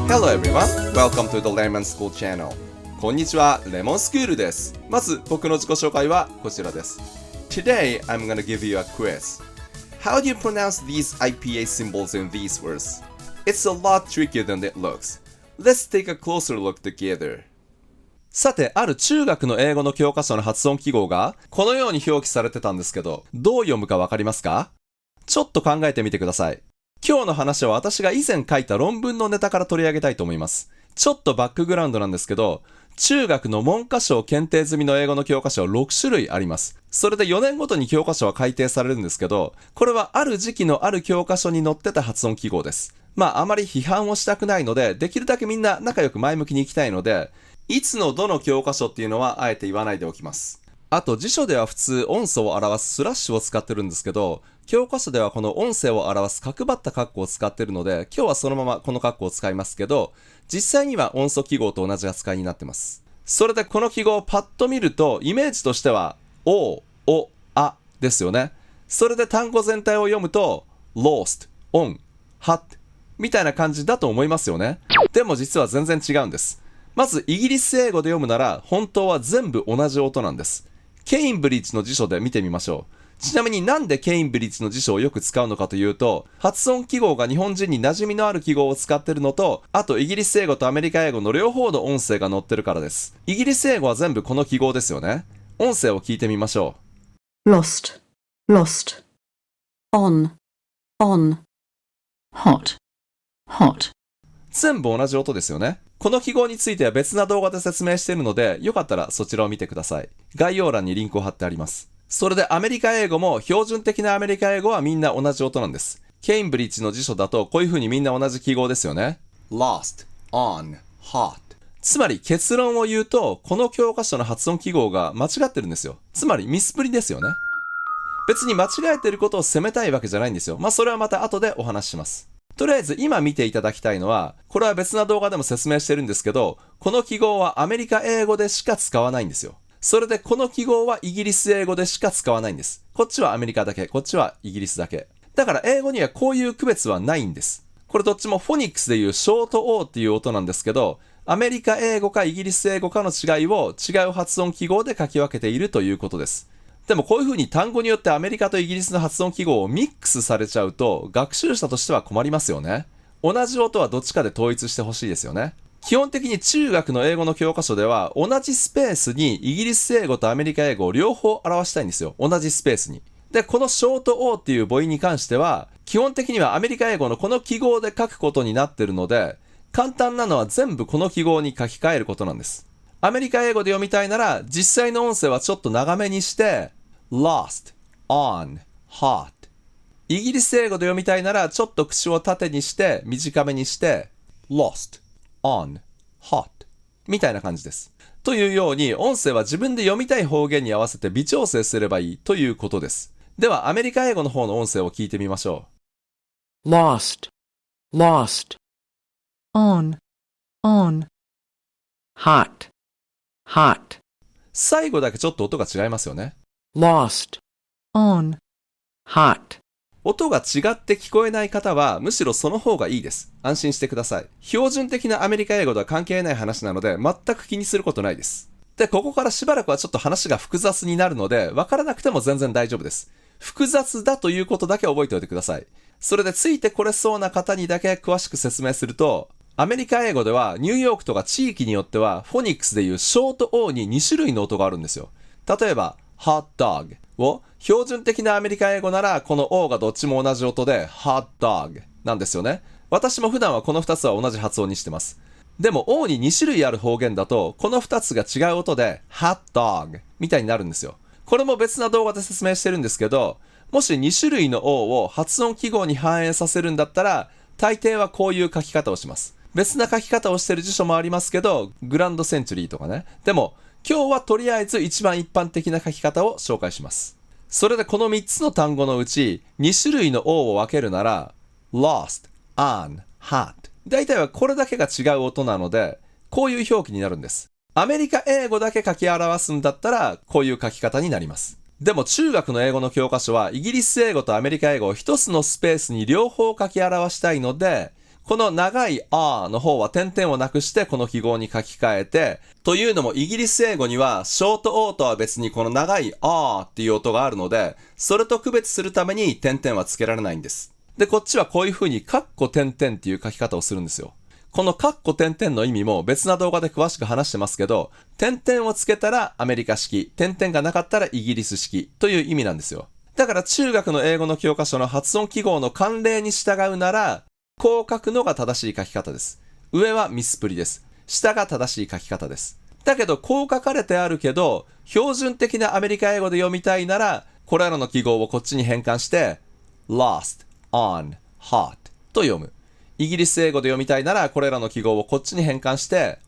Hello everyone, welcome to the Lemon School Channel. こんにちは、レモンスクールです。まず僕の自己紹介はこちらです。Today, I'm gonna give you a quiz. How do you pronounce these IPA symbols in these words? It's a lot trickier than it looks. Let's take a closer look together. さて、ある中学の英語の教科書の発音記号がこのように表記されてたんですけど、どう読むかわかりますか？ちょっと考えてみてください。今日の話は私が以前書いた論文のネタから取り上げたいと思います。ちょっとバックグラウンドなんですけど、中学の文科省検定済みの英語の教科書は6種類あります。それで4年ごとに教科書は改訂されるんですけど、これはある時期のある教科書に載ってた発音記号です。あまり批判をしたくないので、できるだけみんな仲良く前向きに行きたいので、いつのどの教科書っていうのはあえて言わないでおきます。あと辞書では普通音素を表すスラッシュを使ってるんですけど、教科書ではこの音声を表す角張った括弧を使ってるので、今日はそのままこの括弧を使いますけど、実際には音素記号と同じ扱いになってます。それでこの記号をパッと見ると、イメージとしては、お、お、あですよね。それで単語全体を読むと、lost, on, hot みたいな感じだと思いますよね。でも実は全然違うんです。まずイギリス英語で読むなら、本当は全部同じ音なんです。ケインブリッジの辞書で見てみましょう。ちなみになんでケインブリッジの辞書をよく使うのかというと、発音記号が日本人に馴染みのある記号を使ってるのと、あとイギリス英語とアメリカ英語の両方の音声が載ってるからです。イギリス英語は全部この記号ですよね。音声を聞いてみましょう。lost, lost, on, on, hot, hot。全部同じ音ですよね。この記号については別な動画で説明しているので、よかったらそちらを見てください。概要欄にリンクを貼ってあります。それでアメリカ英語も標準的なアメリカ英語はみんな同じ音なんです。ケインブリッジの辞書だとこういう風にみんな同じ記号ですよね。lost, on, hot。つまり結論を言うと、この教科書の発音記号が間違ってるんですよ。つまりミスプリですよね。別に間違えてることを責めたいわけじゃないんですよ。それはまた後でお話しします。とりあえず今見ていただきたいのは、これは別な動画でも説明してるんですけど、この記号はアメリカ英語でしか使わないんですよ。それでこの記号はイギリス英語でしか使わないんです。こっちはアメリカだけ、こっちはイギリスだけ。だから英語にはこういう区別はないんです。これどっちもフォニックスでいうショート O っていう音なんですけど、アメリカ英語かイギリス英語かの違いを違う発音記号で書き分けているということです。でもこういう風に単語によってアメリカとイギリスの発音記号をミックスされちゃうと、学習者としては困りますよね。同じ音はどっちかで統一してほしいですよね。基本的に中学の英語の教科書では同じスペースにイギリス英語とアメリカ英語を両方表したいんですよ。同じスペースに。で、このショート O っていう母音に関しては基本的にはアメリカ英語のこの記号で書くことになってるので、簡単なのは全部この記号に書き換えることなんです。アメリカ英語で読みたいなら実際の音声はちょっと長めにしてlost, on, hot。イギリス英語で読みたいならちょっと口を縦にして短めにしてlost, on, hot みたいな感じです。というように音声は自分で読みたい方言に合わせて微調整すればいいということです。ではアメリカ英語の方の音声を聞いてみましょう。lost, lost, on, on, hot, hot。最後だけちょっと音が違いますよね。lost, on, hot。音が違って聞こえない方はむしろその方がいいです。安心してください。標準的なアメリカ英語とは関係ない話なので全く気にすることないです。で、ここからしばらくはちょっと話が複雑になるので分からなくても全然大丈夫です。複雑だということだけ覚えておいてください。それでついてこれそうな方にだけ詳しく説明すると、アメリカ英語ではニューヨークとか地域によってはフォニックスでいうショート O に2種類の音があるんですよ。例えば hot dog を標準的なアメリカ英語ならこの O がどっちも同じ音で hot dog なんですよね。私も普段はこの2つは同じ発音にしてます。でも O に2種類ある方言だとこの2つが違う音で hot dog みたいになるんですよ。これも別な動画で説明してるんですけど、もし2種類の O を発音記号に反映させるんだったら大抵はこういう書き方をします。別な書き方をしてる辞書もありますけど、グランドセンチュリーとかね。でも今日はとりあえず一番一般的な書き方を紹介します。それでこの3つの単語のうち2種類の O を分けるなら lost, on, hot 大体はこれだけが違う音なのでこういう表記になるんです。アメリカ英語だけ書き表すんだったらこういう書き方になります。でも中学の英語の教科書はイギリス英語とアメリカ英語を一つのスペースに両方書き表したいので、この長い R の方は点々をなくしてこの記号に書き換えて、というのもイギリス英語にはショート O とは別にこの長い R っていう音があるので、それと区別するために点々はつけられないんです。で、こっちはこういう風にカッコ点々っていう書き方をするんですよ。このカッコ点々の意味も別な動画で詳しく話してますけど、点々をつけたらアメリカ式、点々がなかったらイギリス式という意味なんですよ。だから中学の英語の教科書の発音記号の慣例に従うなら、こう書くのが正しい書き方です。上はミスプリです。下が正しい書き方です。だけどこう書かれてあるけど、標準的なアメリカ英語で読みたいなら、これらの記号をこっちに変換して、lost, on, hot と読む。イギリス英語で読みたいなら、これらの記号をこっちに変換して、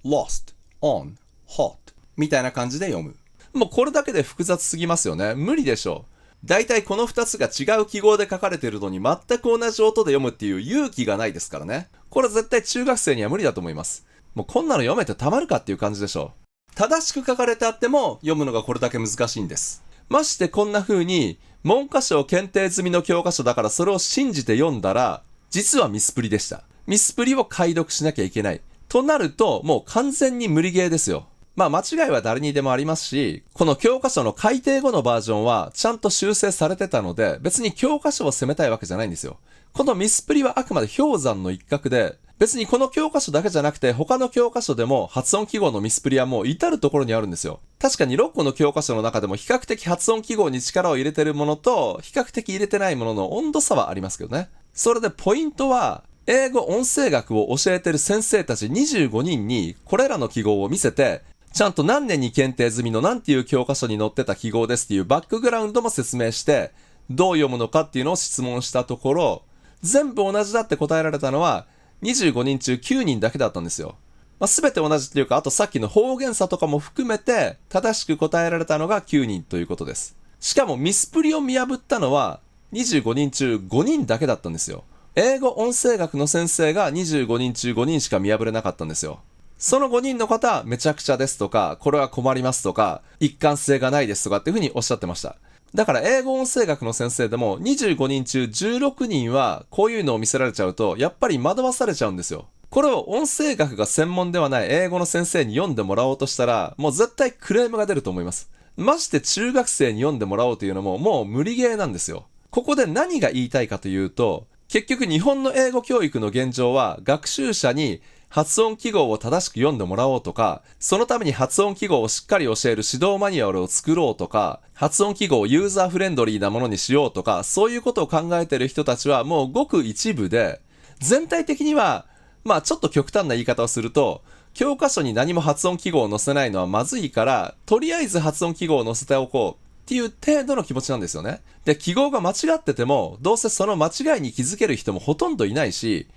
lost, on, hot みたいな感じで読む。もうこれだけで複雑すぎますよね。無理でしょう。だいたいこの2つが違う記号で書かれているのに全く同じ音で読むっていう勇気がないですからね。これ絶対中学生には無理だと思います。もうこんなの読めてたまるかっていう感じでしょう。正しく書かれてあっても読むのがこれだけ難しいんです。ましてこんな風に文科省検定済みの教科書だからそれを信じて読んだら、実はミスプリでした。ミスプリを解読しなきゃいけない。となるともう完全に無理ゲーですよ。まあ間違いは誰にでもありますし、この教科書の改訂後のバージョンはちゃんと修正されてたので、別に教科書を責めたいわけじゃないんですよ。このミスプリはあくまで氷山の一角で、別にこの教科書だけじゃなくて他の教科書でも発音記号のミスプリはもう至るところにあるんですよ。確かに6個の教科書の中でも比較的発音記号に力を入れてるものと比較的入れてないものの温度差はありますけどね。それでポイントは、英語音声学を教えてる先生たち25人にこれらの記号を見せて、ちゃんと何年に検定済みの何ていう教科書に載ってた記号ですっていうバックグラウンドも説明して、どう読むのかっていうのを質問したところ、全部同じだって答えられたのは25人中9人だけだったんですよ。全て同じっていうか、あとさっきの方言差とかも含めて正しく答えられたのが9人ということです。しかもミスプリを見破ったのは25人中5人だけだったんですよ。英語音声学の先生が25人中5人しか見破れなかったんですよ。その5人の方はめちゃくちゃですとか、これは困りますとか、一貫性がないですとかっていうふうにおっしゃってました。だから英語音声学の先生でも25人中16人はこういうのを見せられちゃうとやっぱり惑わされちゃうんですよ。これを音声学が専門ではない英語の先生に読んでもらおうとしたらもう絶対クレームが出ると思います。まして中学生に読んでもらおうというのももう無理ゲーなんですよ。ここで何が言いたいかというと、結局日本の英語教育の現状は学習者に発音記号を正しく読んでもらおうとか、そのために発音記号をしっかり教える指導マニュアルを作ろうとか、発音記号をユーザーフレンドリーなものにしようとか、そういうことを考えている人たちはもうごく一部で、全体的には、ちょっと極端な言い方をすると、教科書に何も発音記号を載せないのはまずいから、とりあえず発音記号を載せておこうっていう程度の気持ちなんですよね。で、記号が間違ってても、どうせその間違いに気づける人もほとんどいないし、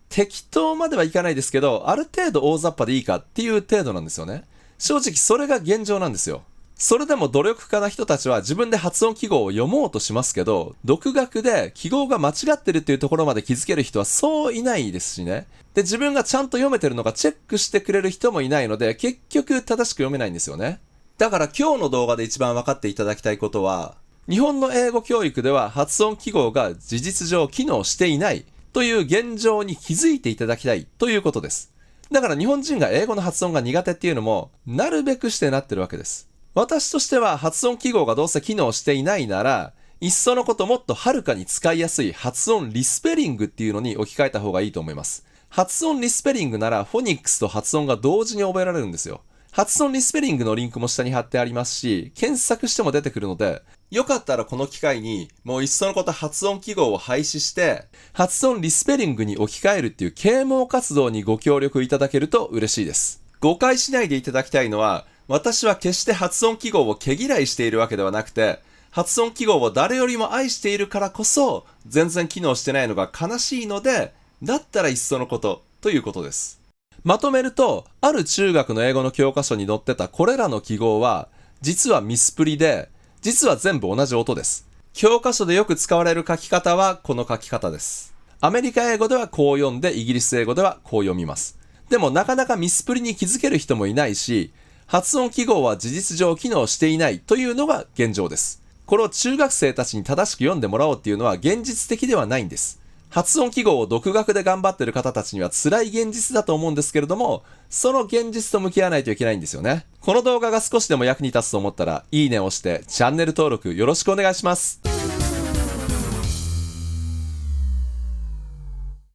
適当まではいかないですけど、ある程度大雑把でいいかっていう程度なんですよね。正直それが現状なんですよ。それでも努力家な人たちは自分で発音記号を読もうとしますけど、独学で記号が間違ってるっていうところまで気づける人はそういないですしね。で、自分がちゃんと読めてるのかチェックしてくれる人もいないので、結局正しく読めないんですよね。だから今日の動画で一番分かっていただきたいことは、日本の英語教育では発音記号が事実上機能していないという現状に気づいていただきたいということです。だから日本人が英語の発音が苦手っていうのもなるべくしてなってるわけです。私としては発音記号がどうせ機能していないなら、いっそのこともっとはるかに使いやすい発音リスペリングっていうのに置き換えた方がいいと思います。発音リスペリングならフォニックスと発音が同時に覚えられるんですよ。発音リスペリングのリンクも下に貼ってありますし、検索しても出てくるので、よかったらこの機会にもういっそのこと発音記号を廃止して発音リスペリングに置き換えるっていう啓蒙活動にご協力いただけると嬉しいです。誤解しないでいただきたいのは、私は決して発音記号を毛嫌いしているわけではなくて、発音記号を誰よりも愛しているからこそ全然機能してないのが悲しいので、だったらいっそのことということです。まとめると、ある中学の英語の教科書に載ってたこれらの記号は実はミスプリで、実は全部同じ音です。教科書でよく使われる書き方はこの書き方です。アメリカ英語ではこう読んで、イギリス英語ではこう読みます。でもなかなかミスプリに気づける人もいないし、発音記号は事実上機能していないというのが現状です。これを中学生たちに正しく読んでもらおうっていうのは現実的ではないんです。発音記号を独学で頑張ってる方たちには辛い現実だと思うんですけれども、その現実と向き合わないといけないんですよね。この動画が少しでも役に立つと思ったら、いいねを押してチャンネル登録よろしくお願いします。